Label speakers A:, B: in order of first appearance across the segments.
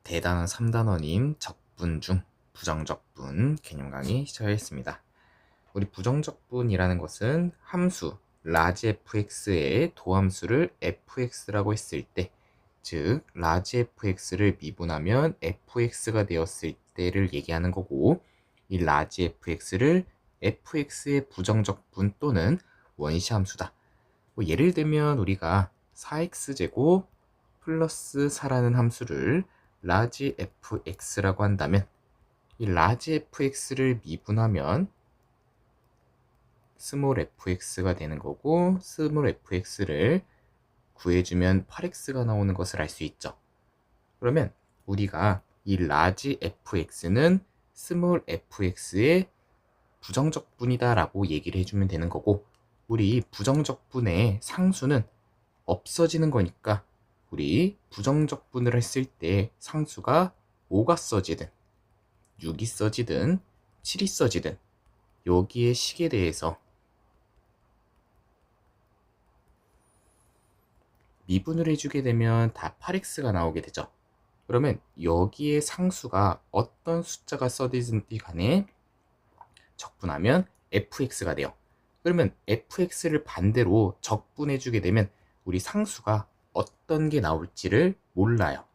A: 대단한 3단원인 적분 중 부정적분 개념 강의 시작하겠습니다. 우리 부정적분이라는 것은 함수 라지 fx의 도함수를 fx라고 했을 때, 즉 라지 fx를 미분하면 fx가 되었을 때를 얘기하는 거고, 이 라지 fx를 fx의 부정적분 또는 원시 함수다. 예를 들면 우리가 4x제곱 플러스 4라는 함수를 라지 fx라고 한다면, 이 라지 fx를 미분하면 스몰 fx가 되는 거고, 스몰 fx를 구해주면 8x가 나오는 것을 알 수 있죠. 그러면 우리가 이 라지 fx는 스몰 fx의 부정적분이다 라고 얘기를 해주면 되는 거고, 우리 부정적분의 상수는 없어지는 거니까 우리 부정적분을 했을 때 상수가 5가 써지든 6이 써지든 7이 써지든 여기의 식에 대해서 미분을 해주게 되면 다 8x가 나오게 되죠. 그러면 여기에 상수가 어떤 숫자가 써지든 간에 적분하면 fx가 돼요. 그러면 fx를 반대로 적분해주게 되면 우리 상수가 어떤 게 나올지를 몰라요.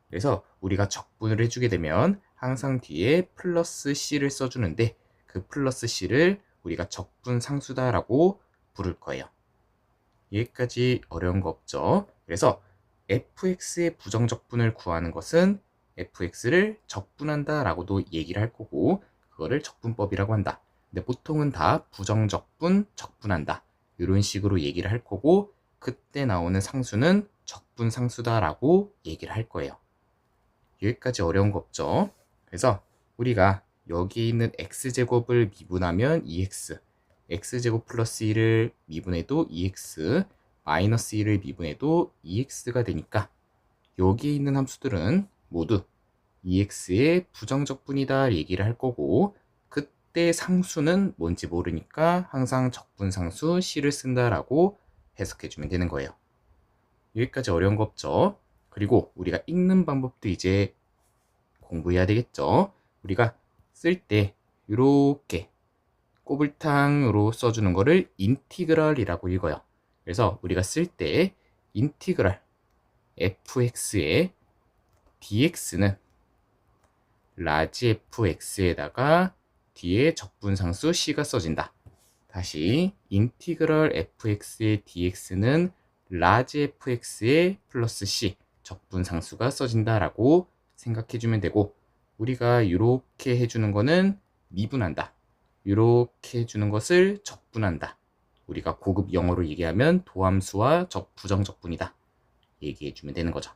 A: 그래서 우리가 적분을 해주게 되면 항상 뒤에 플러스 c를 써주는데, 그 플러스 c를 우리가 적분 상수다라고 부를 거예요. 여기까지 어려운 거 없죠? 그래서 fx의 부정적분을 구하는 것은 fx를 적분한다 라고도 얘기를 할 거고, 그거를 적분법이라고 한다. 근데 보통은 다 부정적분, 적분한다 이런 식으로 얘기를 할 거고, 그때 나오는 상수는 적분상수다 라고 얘기를 할 거예요. 여기까지 어려운 거 없죠? 그래서 우리가 여기 있는 x제곱을 미분하면 2x, x제곱 플러스 1을 미분해도 2x, 마이너스 1을 미분해도 2x가 되니까 여기 있는 함수들은 모두 2x의 부정적분이다 얘기를 할 거고, 그때 상수는 뭔지 모르니까 항상 적분상수 c를 쓴다라고 해석해주면 되는 거예요. 여기까지 어려운 거 없죠? 그리고 우리가 읽는 방법도 이제 공부해야 되겠죠? 우리가 쓸 때 이렇게 꼬불탕으로 써주는 거를 인티그럴이라고 읽어요. 그래서 우리가 쓸 때 인티그럴 fx의 dx는 라지 fx에다가 뒤에 적분상수 c가 써진다. 다시 인티그럴 fx의 dx는 라지 fx의 플러스 c 적분상수가 써진다라고 생각해주면 되고, 우리가 이렇게 해주는 거는 미분한다, 이렇게 해주는 것을 적분한다. 우리가 고급 영어로 얘기하면 도함수와 부정적분이다 얘기해주면 되는 거죠.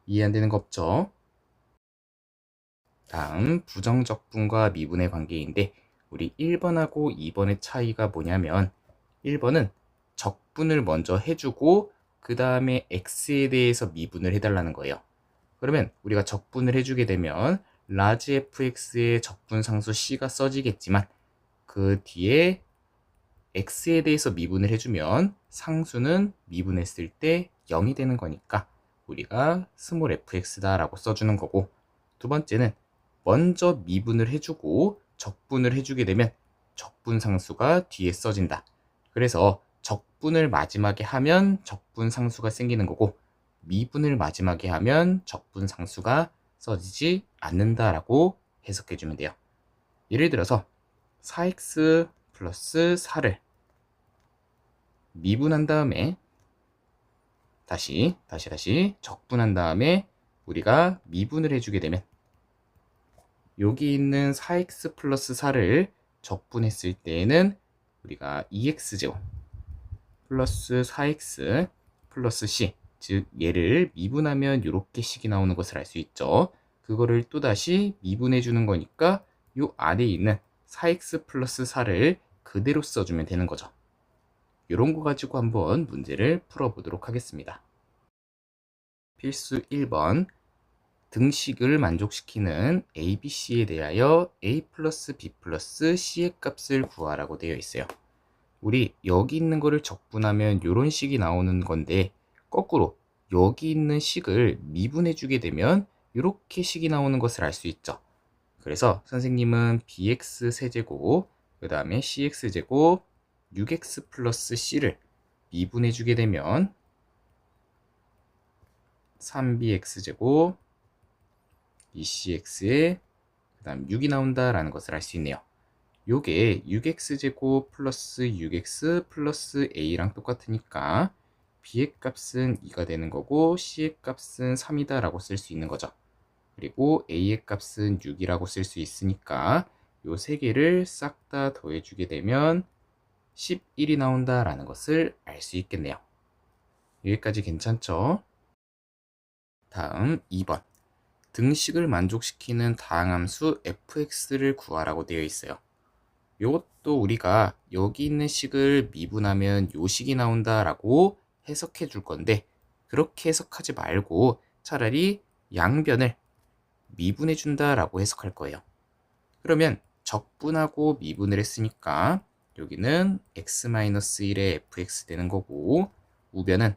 A: 이해 안 되는 거 없죠? 다음 부정적분과 미분의 관계인데, 우리 1번하고 2번의 차이가 뭐냐면, 1번은 적분을 먼저 해주고 그 다음에 x에 대해서 미분을 해달라는 거예요. 그러면 우리가 적분을 해주게 되면 라지 fx의 적분상수 c가 써지겠지만, 그 뒤에 x에 대해서 미분을 해주면 상수는 미분했을 때 0이 되는 거니까 우리가 스몰 fx다 라고 써주는 거고, 두 번째는 먼저 미분을 해주고 적분을 해주게 되면 적분상수가 뒤에 써진다. 그래서 적분을 마지막에 하면 적분상수가 생기는 거고, 미분을 마지막에 하면 적분상수가 써지지 않는다라고 해석해주면 돼요. 예를 들어서 4x 플러스 4를 미분한 다음에 다시 적분한 다음에 우리가 미분을 해주게 되면, 여기 있는 4x 플러스 4를 적분했을 때에는 우리가 2x제곱 플러스 4x 플러스 c, 즉 얘를 미분하면 이렇게 식이 나오는 것을 알 수 있죠. 그거를 또다시 미분해 주는 거니까 이 안에 있는 4x 플러스 4를 그대로 써주면 되는 거죠. 이런 거 가지고 한번 문제를 풀어보도록 하겠습니다. 필수 1번, 등식을 만족시키는 ABC에 대하여 A 플러스 B 플러스 C의 값을 구하라고 되어 있어요. 우리 여기 있는 거를 적분하면 이런 식이 나오는 건데, 거꾸로 여기 있는 식을 미분해 주게 되면 이렇게 식이 나오는 것을 알 수 있죠. 그래서 선생님은 bx 세제곱, 그 다음에 cx제곱, 6x 플러스 c를 미분해 주게 되면 3bx제곱, 2cx에 그 다음 6이 나온다라는 것을 알 수 있네요. 요게 6x제곱 플러스 6x 플러스 a랑 똑같으니까 b의 값은 2가 되는 거고 c의 값은 3이다 라고 쓸 수 있는 거죠. 그리고 a의 값은 6이라고 쓸 수 있으니까 요 세 개를 싹 다 더해주게 되면 11이 나온다라는 것을 알 수 있겠네요. 여기까지 괜찮죠? 다음 2번. 등식을 만족시키는 다항함수 fx를 구하라고 되어 있어요. 이것도 우리가 여기 있는 식을 미분하면 요 식이 나온다라고 해석해 줄 건데, 그렇게 해석하지 말고 차라리 양변을 미분해 준다라고 해석할 거예요. 그러면 적분하고 미분을 했으니까 여기는 x-1의 fx 되는 거고, 우변은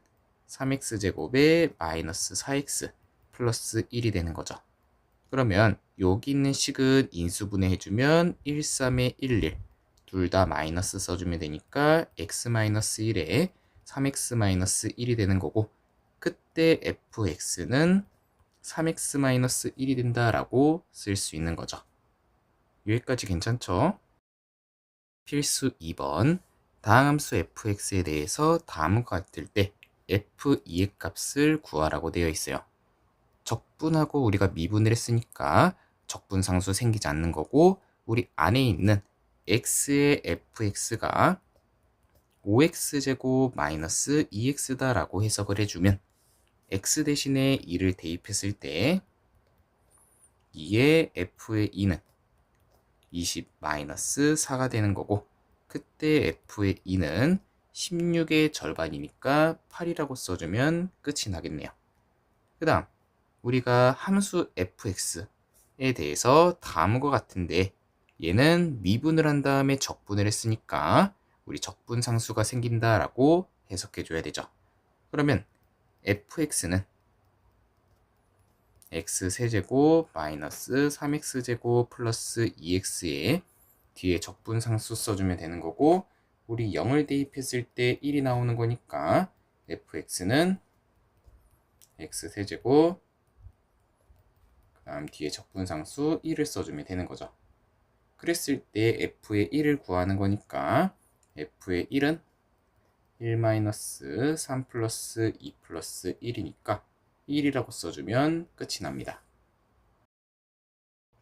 A: 3x제곱에 마이너스 4x 플러스 1이 되는 거죠. 그러면 여기 있는 식은 인수분해 해주면 1, 3에 1, 1 둘 다 마이너스 써주면 되니까 x-1에 3x-1이 되는 거고, 그때 fx는 3x-1이 된다라고 쓸 수 있는 거죠. 여기까지 괜찮죠? 필수 2번. 다항함수 fx에 대해서 다음과 같을 때 f2의 값을 구하라고 되어 있어요. 적분하고 우리가 미분을 했으니까 적분상수 생기지 않는 거고, 우리 안에 있는 x의 fx가 5x제곱 마이너스 2x다 라고 해석을 해주면 x 대신에 2를 대입했을 때 2의 f의 2는 20 마이너스 4가 되는 거고, 그때 f의 2는 16의 절반이니까 8이라고 써주면 끝이 나겠네요. 그 다음 우리가 함수 fx에 대해서 다음과 같은데, 얘는 미분을 한 다음에 적분을 했으니까 우리 적분상수가 생긴다라고 해석해 줘야 되죠. 그러면 fx는 x세제곱 마이너스 3x제곱 플러스 2x에 뒤에 적분상수 써주면 되는 거고, 우리 0을 대입했을 때 1이 나오는 거니까 fx는 x세제곱 그 다음 뒤에 적분상수 1을 써주면 되는 거죠. 그랬을 때 f의 1을 구하는 거니까 f의 1은 1-3 플러스 2 플러스 1이니까 1이라고 써주면 끝이 납니다.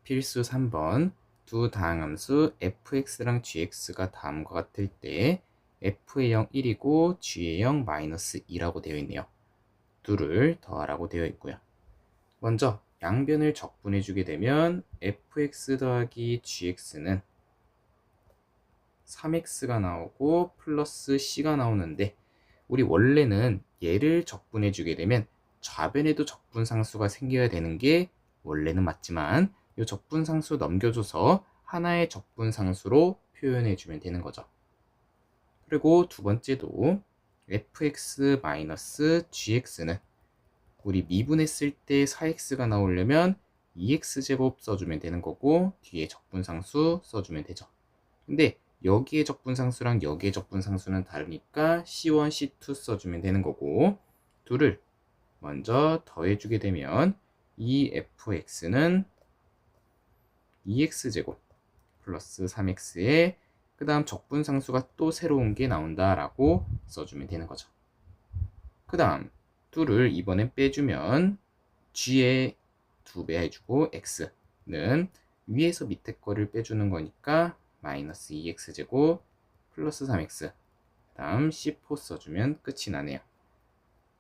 A: 필수 3번. 두 다항함수 fx랑 gx가 다음과 같을 때 f의 0 1이고 g의 0 마이너스 2라고 되어 있네요. 둘을 더하라고 되어 있고요. 먼저 양변을 적분해 주게 되면 fx 더하기 gx는 3x가 나오고 플러스 c가 나오는데, 우리 원래는 얘를 적분해 주게 되면 좌변에도 적분상수가 생겨야 되는 게 원래는 맞지만, 이 적분상수 넘겨줘서 하나의 적분상수로 표현해 주면 되는 거죠. 그리고 두 번째도 fx-gx는 우리 미분했을 때 4x가 나오려면 2x제곱 써주면 되는 거고, 뒤에 적분상수 써주면 되죠. 근데 여기에 적분상수랑 여기에 적분상수는 다르니까 c1, c2 써주면 되는 거고, 둘을 먼저 더해주게 되면 이 fx는 2x제곱 플러스 3x에 그 다음 적분상수가 또 새로운 게 나온다라고 써주면 되는 거죠. 그 다음 둘을 이번엔 빼주면 g에 2배 해주고 x는 위에서 밑에 거를 빼주는 거니까 마이너스 2x제곱 플러스 3x 그 다음 c4 써주면 끝이 나네요.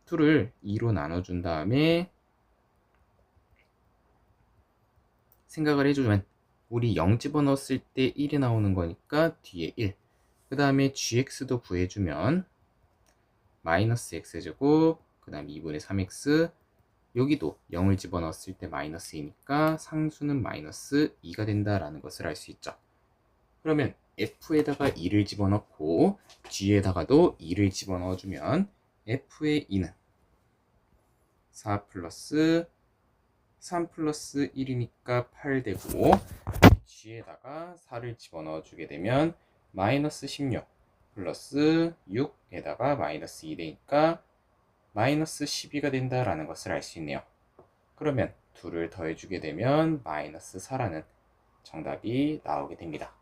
A: 둘을 2로 나눠준 다음에 생각을 해주면 우리 0 집어넣었을 때 1이 나오는 거니까 뒤에 1, 그 다음에 gx도 구해주면 마이너스 x제곱 그 다음 2분의 3x, 여기도 0을 집어넣었을 때 마이너스 2니까 상수는 마이너스 2가 된다라는 것을 알 수 있죠. 그러면 f에다가 2를 집어넣고 g에다가도 2를 집어넣어주면 f의 2는 4 플러스 3 플러스 1이니까 8 되고 G에다가 4를 집어넣어 주게 되면 마이너스 16 플러스 6에다가 마이너스 2 되니까 마이너스 12가 된다라는 것을 알 수 있네요. 그러면 둘을 더해주게 되면 마이너스 4라는 정답이 나오게 됩니다.